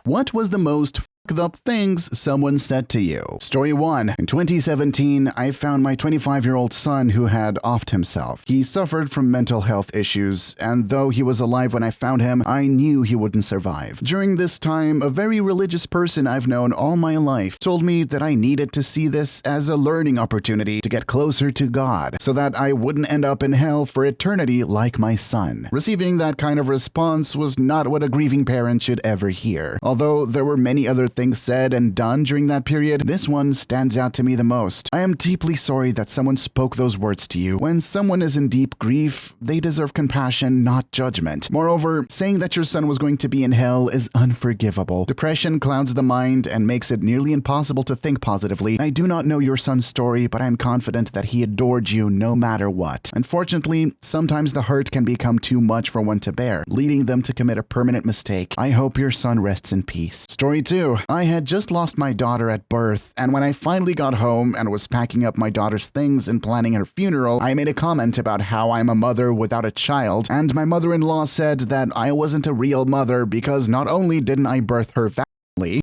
What was the most fucked up things someone said to you? Story 1. In 2017, I found my 25-year-old son who had offed himself. He suffered from mental health issues, and though he was alive when I found him, I knew he wouldn't survive. During this time, a very religious person I've known all my life told me that I needed to see this as a learning opportunity to get closer to God, so that I wouldn't end up in hell for eternity like my son. Receiving that kind of response was not what a grieving parent should ever hear. Although there were many other things said and done during that period, this one stands out to me the most. I am deeply sorry that someone spoke those words to you. When someone is in deep grief, they deserve compassion, not judgment. Moreover, saying that your son was going to be in hell is unforgivable. Depression clouds the mind and makes it nearly impossible to think positively. I do not know your son's story, but I am confident that he adored you no matter what. Unfortunately, sometimes the hurt can become too much for one to bear, leading them to commit a permanent mistake. I hope your son rests in peace. Story 2. I had just lost my daughter at birth, and when I finally got home and was packing up my daughter's things and planning her funeral, I made a comment about how I'm a mother without a child, and my mother-in-law said that I wasn't a real mother because not only didn't I birth her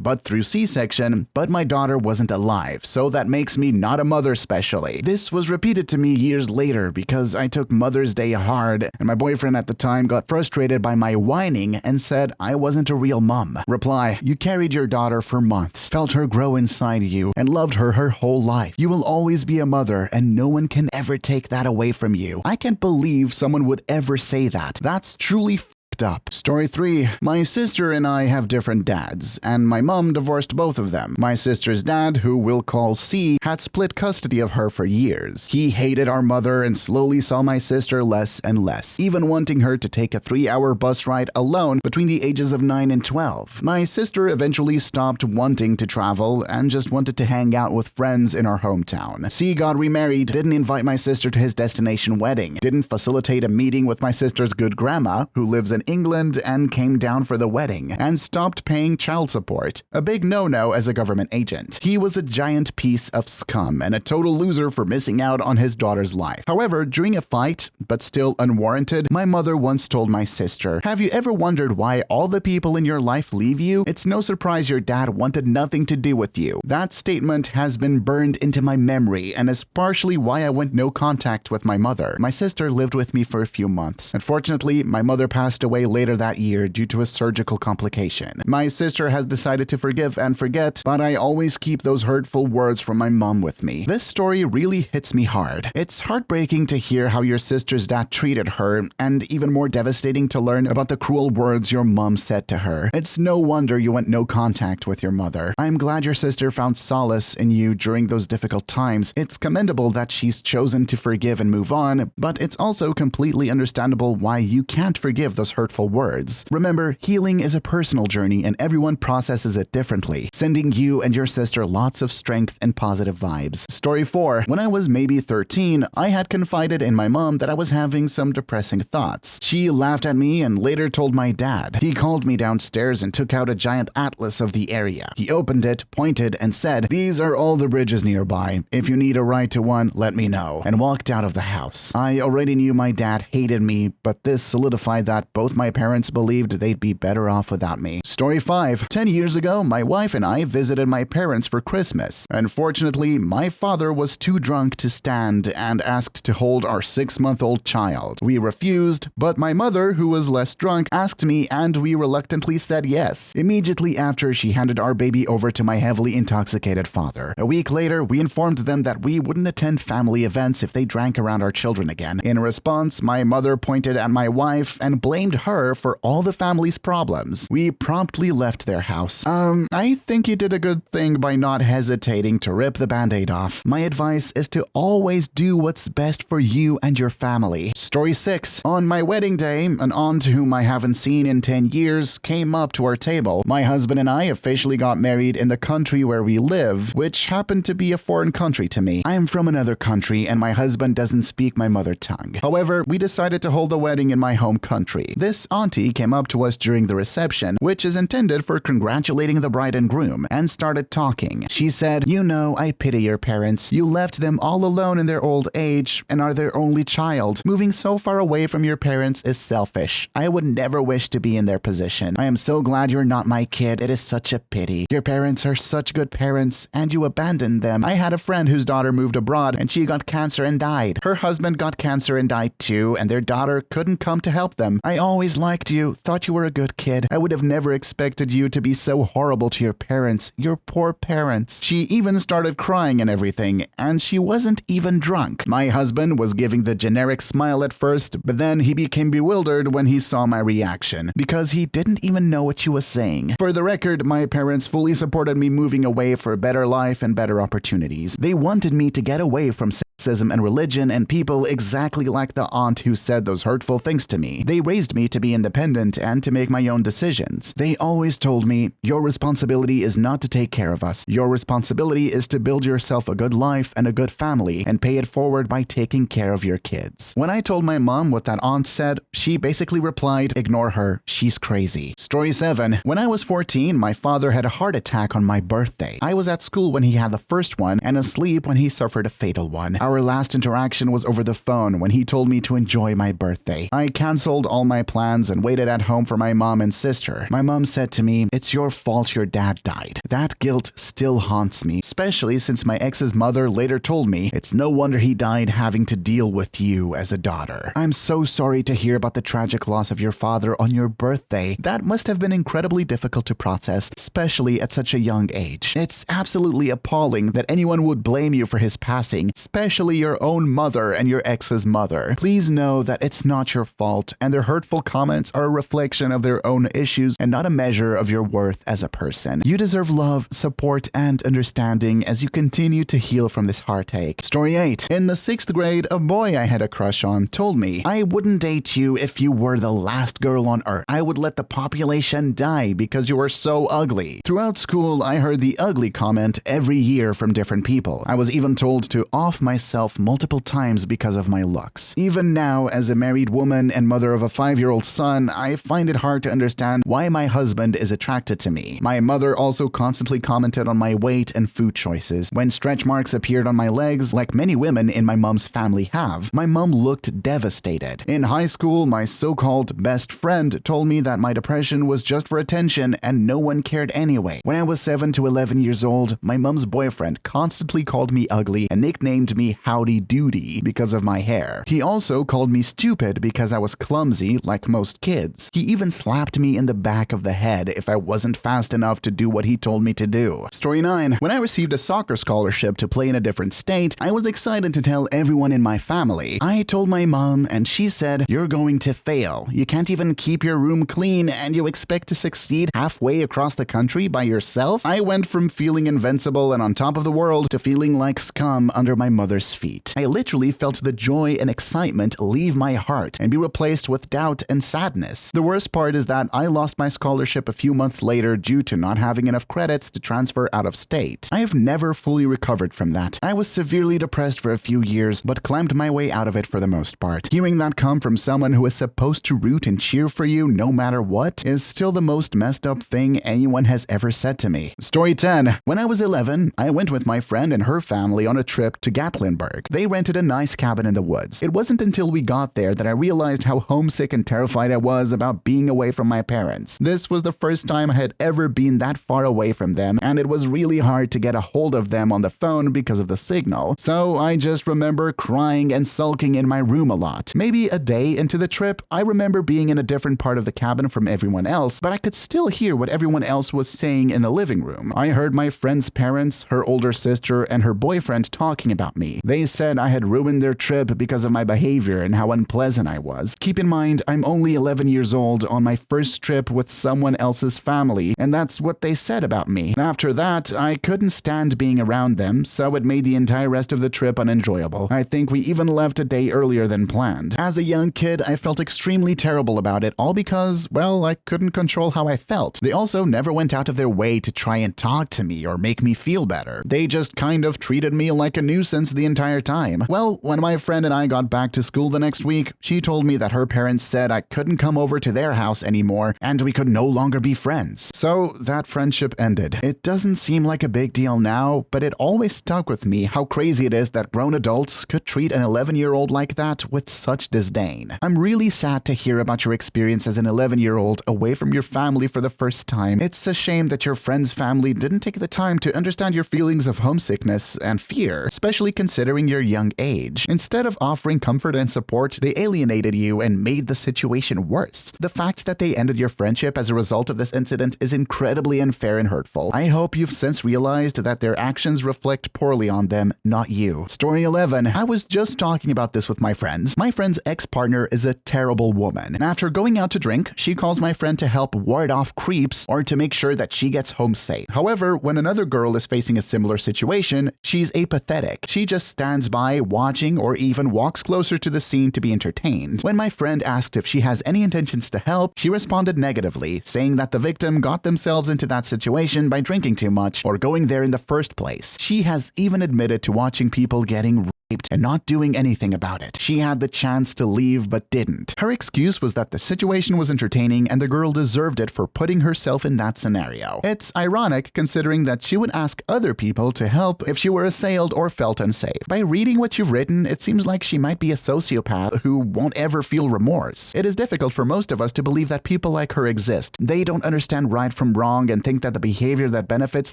but through C-section, but my daughter wasn't alive, so that makes me not a mother specially. This was repeated to me years later because I took Mother's Day hard, and my boyfriend at the time got frustrated by my whining and said I wasn't a real mom. Reply: you carried your daughter for months, felt her grow inside you, and loved her whole life. You will always be a mother, and no one can ever take that away from you. I can't believe someone would ever say that. That's truly up. Story 3. My sister and I have different dads, and my mom divorced both of them. My sister's dad, who we'll call C, had split custody of her for years. He hated our mother and slowly saw my sister less and less, even wanting her to take a 3-hour bus ride alone between the ages of 9 and 12. My sister eventually stopped wanting to travel and just wanted to hang out with friends in our hometown. C got remarried, didn't invite my sister to his destination wedding, didn't facilitate a meeting with my sister's good grandma, who lives in England, and came down for the wedding, and stopped paying child support. A big no-no as a government agent. He was a giant piece of scum and a total loser for missing out on his daughter's life. However, during a fight, but still unwarranted, my mother once told my sister, "Have you ever wondered why all the people in your life leave you? It's no surprise your dad wanted nothing to do with you." That statement has been burned into my memory and is partially why I went no contact with my mother. My sister lived with me for a few months. Unfortunately, my mother passed away later that year due to a surgical complication. My sister has decided to forgive and forget, but I always keep those hurtful words from my mom with me. This story really hits me hard. It's heartbreaking to hear how your sister's dad treated her, and even more devastating to learn about the cruel words your mom said to her. It's no wonder you went no contact with your mother. I'm glad your sister found solace in you during those difficult times. It's commendable that she's chosen to forgive and move on, but it's also completely understandable why you can't forgive those hurtful words. Remember, healing is a personal journey and everyone processes it differently, sending you and your sister lots of strength and positive vibes. Story 4. When I was maybe 13, I had confided in my mom that I was having some depressing thoughts. She laughed at me and later told my dad. He called me downstairs and took out a giant atlas of the area. He opened it, pointed, and said, "These are all the bridges nearby. If you need a ride to one, let me know," and walked out of the house. I already knew my dad hated me, but this solidified that both my parents believed they'd be better off without me. Story 5. 10 years ago, my wife and I visited my parents for Christmas. Unfortunately, my father was too drunk to stand and asked to hold our 6-month-old child. We refused, but my mother, who was less drunk, asked me and we reluctantly said yes. Immediately after, she handed our baby over to my heavily intoxicated father. A week later, we informed them that we wouldn't attend family events if they drank around our children again. In response, my mother pointed at my wife and blamed her for all the family's problems. We promptly left their house. I think you did a good thing by not hesitating to rip the band-aid off. My advice is to always do what's best for you and your family. Story 6. On my wedding day, an aunt whom I haven't seen in 10 years came up to our table. My husband and I officially got married in the country where we live, which happened to be a foreign country to me. I am from another country and my husband doesn't speak my mother tongue. However, we decided to hold the wedding in my home country. This This auntie came up to us during the reception, which is intended for congratulating the bride and groom, and started talking. She said, "You know, I pity your parents. You left them all alone in their old age and are their only child. Moving so far away from your parents is selfish. I would never wish to be in their position. I am so glad you're not my kid. It is such a pity. Your parents are such good parents, and you abandoned them. I had a friend whose daughter moved abroad, and she got cancer and died. Her husband got cancer and died too, and their daughter couldn't come to help them. I always liked you, thought you were a good kid. I would have never expected you to be so horrible to your parents. Your poor parents." She even started crying and everything, and she wasn't even drunk. My husband was giving the generic smile at first, but then he became bewildered when he saw my reaction, because he didn't even know what she was saying. For the record, my parents fully supported me moving away for a better life and better opportunities. They wanted me to get away from sexism and religion and people exactly like the aunt who said those hurtful things to me. They raised me to be independent and to make my own decisions. They always told me, "Your responsibility is not to take care of us. Your responsibility is to build yourself a good life and a good family and pay it forward by taking care of your kids." When I told my mom what that aunt said, she basically replied, "Ignore her. She's crazy." Story 7. When I was 14, my father had a heart attack on my birthday. I was at school when he had the first one and asleep when he suffered a fatal one. Our last interaction was over the phone when he told me to enjoy my birthday. I canceled all my plans and waited at home for my mom and sister. My mom said to me, "It's your fault your dad died." That guilt still haunts me, especially since my ex's mother later told me it's no wonder he died having to deal with you as a daughter. I'm so sorry to hear about the tragic loss of your father on your birthday. That must have been incredibly difficult to process, especially at such a young age. It's absolutely appalling that anyone would blame you for his passing, especially your own mother and your ex's mother. Please know that it's not your fault, and their hurtful comments are a reflection of their own issues and not a measure of your worth as a person. You deserve love, support, and understanding as you continue to heal from this heartache. Story 8. In the 6th grade, a boy I had a crush on told me, "I wouldn't date you if you were the last girl on earth. I would let the population die because you are so ugly." Throughout school, I heard the ugly comment every year from different people. I was even told to off myself multiple times because of my looks. Even now, as a married woman and mother of a 5-year-old son, I find it hard to understand why my husband is attracted to me. My mother also constantly commented on my weight and food choices. When stretch marks appeared on my legs, like many women in my mom's family have, my mom looked devastated. In high school, my so-called best friend told me that my depression was just for attention and no one cared anyway. When I was 7 to 11 years old, my mom's boyfriend constantly called me ugly and nicknamed me Howdy Doody because of my hair. He also called me stupid because I was clumsy like most kids. He even slapped me in the back of the head if I wasn't fast enough to do what he told me to do. Story 9. When I received a soccer scholarship to play in a different state, I was excited to tell everyone in my family. I told my mom and she said, "You're going to fail. You can't even keep your room clean and you expect to succeed halfway across the country by yourself?" I went from feeling invincible and on top of the world to feeling like scum under my mother's feet. I literally felt the joy and excitement leave my heart and be replaced with doubt and sadness. The worst part is that I lost my scholarship a few months later due to not having enough credits to transfer out of state. I have never fully recovered from that. I was severely depressed for a few years, but climbed my way out of it for the most part. Hearing that come from someone who is supposed to root and cheer for you no matter what is still the most messed up thing anyone has ever said to me. Story 10. When I was 11, I went with my friend and her family on a trip to Gatlinburg. They rented a nice cabin in the woods. It wasn't until we got there that I realized how homesick and terrified I was about being away from my parents. This was the first time I had ever been that far away from them, and it was really hard to get a hold of them on the phone because of the signal. So I just remember crying and sulking in my room a lot. Maybe a day into the trip, I remember being in a different part of the cabin from everyone else, but I could still hear what everyone else was saying in the living room. I heard my friend's parents, her older sister, and her boyfriend talking about me. They said I had ruined their trip because of my behavior and how unpleasant I was. Keep in mind, I'm only 11 years old on my first trip with someone else's family, and that's what they said about me. After that, I couldn't stand being around them, so it made the entire rest of the trip unenjoyable. I think we even left a day earlier than planned. As a young kid, I felt extremely terrible about it, all because, well, I couldn't control how I felt. They also never went out of their way to try and talk to me or make me feel better. They just kind of treated me like a nuisance the entire entire time? Well, when my friend and I got back to school the next week, she told me that her parents said I couldn't come over to their house anymore and we could no longer be friends. So that friendship ended. It doesn't seem like a big deal now, but it always stuck with me how crazy it is that grown adults could treat an 11-year-old like that with such disdain. I'm really sad to hear about your experience as an 11-year-old away from your family for the first time. It's a shame that your friend's family didn't take the time to understand your feelings of homesickness and fear, especially considering your young age. Instead of offering comfort and support, they alienated you and made the situation worse. The fact that they ended your friendship as a result of this incident is incredibly unfair and hurtful. I hope you've since realized that their actions reflect poorly on them, not you. Story 11. I was just talking about this with my friends. My friend's ex-partner is a terrible woman. After going out to drink, she calls my friend to help ward off creeps or to make sure that she gets home safe. However, when another girl is facing a similar situation, she's apathetic. She just stands by, watching, or even walks closer to the scene to be entertained. When my friend asked if she has any intentions to help, she responded negatively, saying that the victim got themselves into that situation by drinking too much or going there in the first place. She has even admitted to watching people getting and not doing anything about it. She had the chance to leave but didn't. Her excuse was that the situation was entertaining and the girl deserved it for putting herself in that scenario. It's ironic considering that she would ask other people to help if she were assailed or felt unsafe. By reading what you've written, it seems like she might be a sociopath who won't ever feel remorse. It is difficult for most of us to believe that people like her exist. They don't understand right from wrong and think that the behavior that benefits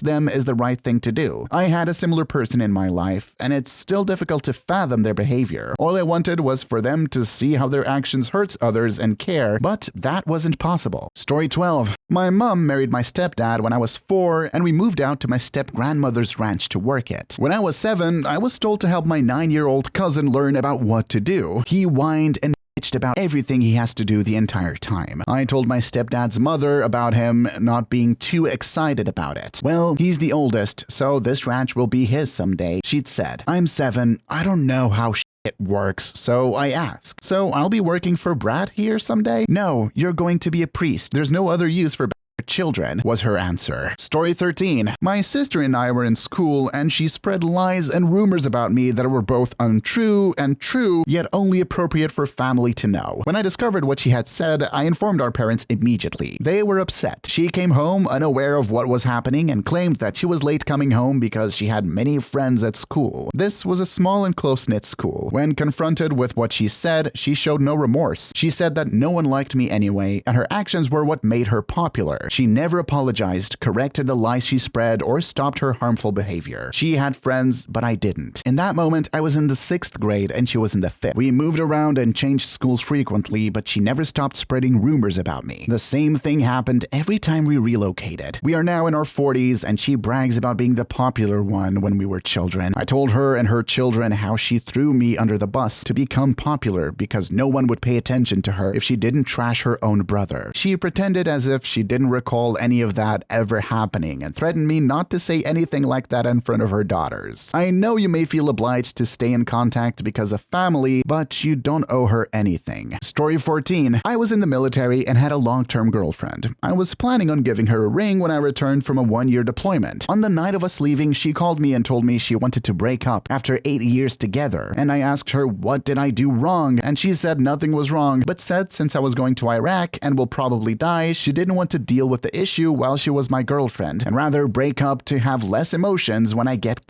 them is the right thing to do. I had a similar person in my life, and it's still difficult to fathom their behavior. All I wanted was for them to see how their actions hurts others and care, but that wasn't possible. Story 12. My mom married my stepdad when I was 4, and we moved out to my step-grandmother's ranch to work it. When I was 7, I was told to help my 9-year-old cousin learn about what to do. He whined and about everything he has to do the entire time. I told my stepdad's mother about him not being too excited about it. Well, he's the oldest, so this ranch will be his someday, she'd said. I'm 7. I don't know how it works, so I asked. So I'll be working for Brad here someday? No, you're going to be a priest. There's no other use for children, was her answer. Story 13. My sister and I were in school and she spread lies and rumors about me that were both untrue and true, yet only appropriate for family to know. When I discovered what she had said, I informed our parents immediately. They were upset. She came home unaware of what was happening and claimed that she was late coming home because she had many friends at school. This was a small and close-knit school. When confronted with what she said, she showed no remorse. She said that no one liked me anyway, and her actions were what made her popular. She never apologized, corrected the lies she spread, or stopped her harmful behavior. She had friends, but I didn't. In that moment, I was in the 6th grade and she was in the 5th. We moved around and changed schools frequently, but she never stopped spreading rumors about me. The same thing happened every time we relocated. We are now in our 40s and she brags about being the popular one when we were children. I told her and her children how she threw me under the bus to become popular because no one would pay attention to her if she didn't trash her own brother. She pretended as if she didn't recall any of that ever happening and threatened me not to say anything like that in front of her daughters. I know you may feel obliged to stay in contact because of family, but you don't owe her anything. Story 14. I was in the military and had a long-term girlfriend. I was planning on giving her a ring when I returned from a 1-year deployment. On the night of us leaving, she called me and told me she wanted to break up after 8 years together, and I asked her what did I do wrong, and she said nothing was wrong, but said since I was going to Iraq and will probably die, she didn't want to deal with the issue while she was my girlfriend and rather break up to have less emotions when I get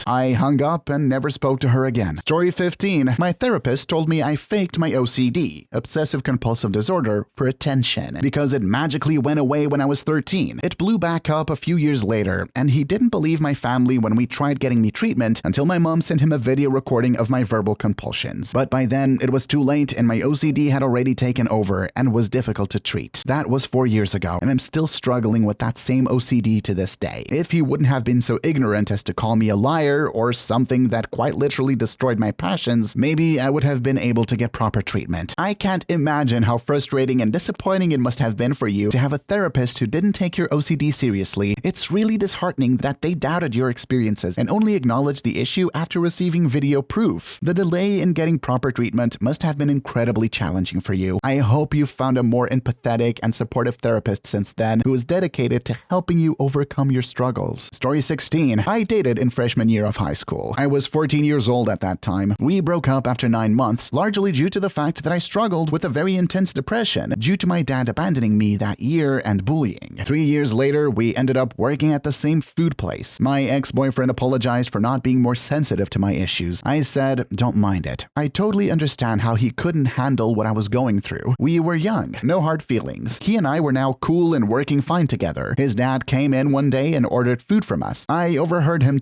I hung up and never spoke to her again. Story 15. My therapist told me I faked my OCD, obsessive compulsive disorder, for attention because it magically went away when I was 13. It blew back up a few years later, and he didn't believe my family when we tried getting me treatment until my mom sent him a video recording of my verbal compulsions. But by then, it was too late and my OCD had already taken over and was difficult to treat. That was 4 years ago, and I'm still struggling with that same OCD to this day. If he wouldn't have been so ignorant as to call me a liar or something that quite literally destroyed my passions, maybe I would have been able to get proper treatment. I can't imagine how frustrating and disappointing it must have been for you to have a therapist who didn't take your OCD seriously. It's really disheartening that they doubted your experiences and only acknowledged the issue after receiving video proof. The delay in getting proper treatment must have been incredibly challenging for you. I hope you've found a more empathetic and supportive therapist since then who is dedicated to helping you overcome your struggles. Story 16. I dated in freshman freshman year of high school. I was 14 years old at that time. We broke up after 9 months, largely due to the fact that I struggled with a very intense depression due to my dad abandoning me that year and bullying. 3 years later, we ended up working at the same food place. My ex-boyfriend apologized for not being more sensitive to my issues. I said, "Don't mind it. I totally understand how he couldn't handle what I was going through. We were young, no hard feelings. He and I were now cool and working fine together. His dad came in one day and ordered food from us. I overheard him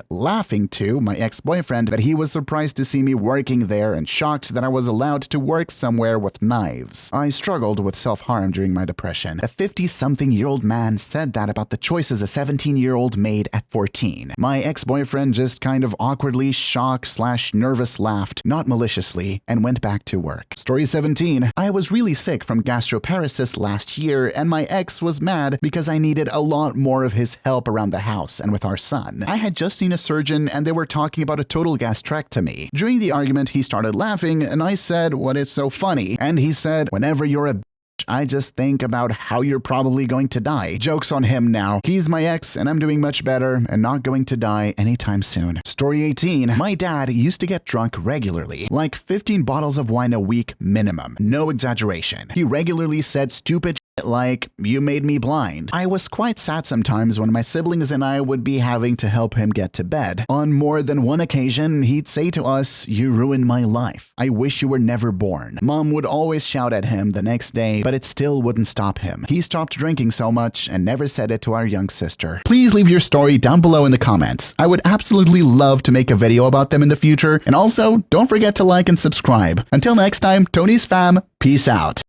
laughing to my ex-boyfriend that he was surprised to see me working there and shocked that I was allowed to work somewhere with knives. I struggled with self-harm during my depression. A 50-something-year-old man said that about the choices a 17-year-old made at 14. My ex-boyfriend just kind of awkwardly shocked/nervous laughed, not maliciously, and went back to work. Story 17. I was really sick from gastroparesis last year, and my ex was mad because I needed a lot more of his help around the house and with our son. I had just seen a surgeon and they were talking about a total gastrectomy. During the argument, he started laughing and I said, "What is so funny?" And he said, "Whenever you're a I just think about how you're probably going to die." Joke's on him now. He's my ex and I'm doing much better and not going to die anytime soon. Story 18. My dad used to get drunk regularly, like 15 bottles of wine a week minimum. No exaggeration. He regularly said stupid like, "You made me blind." I was quite sad sometimes when my siblings and I would be having to help him get to bed. On more than one occasion, he'd say to us, "You ruined my life. I wish you were never born." Mom would always shout at him the next day, but it still wouldn't stop him. He stopped drinking so much and never said it to our young sister. Please leave your story down below in the comments. I would absolutely love to make a video about them in the future. And also, don't forget to like and subscribe. Until next time, Tony's fam, peace out.